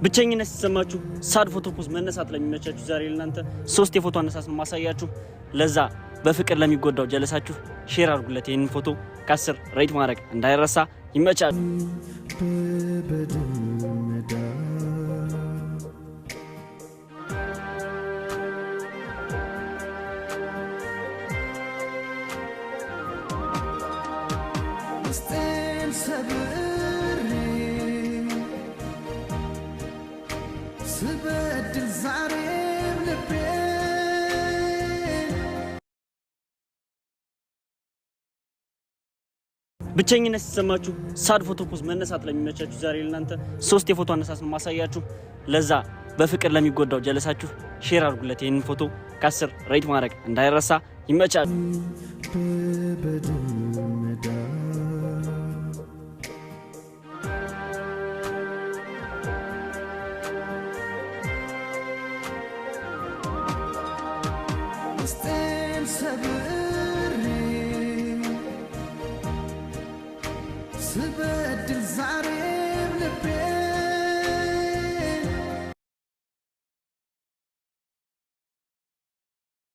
ብቸኝነት ሲሰማችሁ ሳድ ፎቶ ፖዝ መነሳት ለሚመቻችሁ ዛሬ ለናንተ 3 የፎቶ አነሳስ ማሳያችሁ። ለዛ በፍቅር ለሚጎዳው ጀለሳችሁ ሼር አድርጉለት ይሄን ፎቶ ከ10 ሬት ማድረግ እንዳይረሳ። ይመቻል። ስበድል ዛሬም ልቤ ብቸኝነት ሲሰማችሁ ሳድ ፎቶ ፖዝ መነሳት ለሚመቻችሁ ዛሬ ለናንተ 3 የፎቶ አነሳስ ማሳያችሁ። ለዛ በፍቅር ለሚጎዳው ጀለሳችሁ ሼር አድርጉለት ይሄን ፎቶ ከ10 ሬት ማድረግ እንዳይረሳ። ይመቻል። ስበድል ዛሬ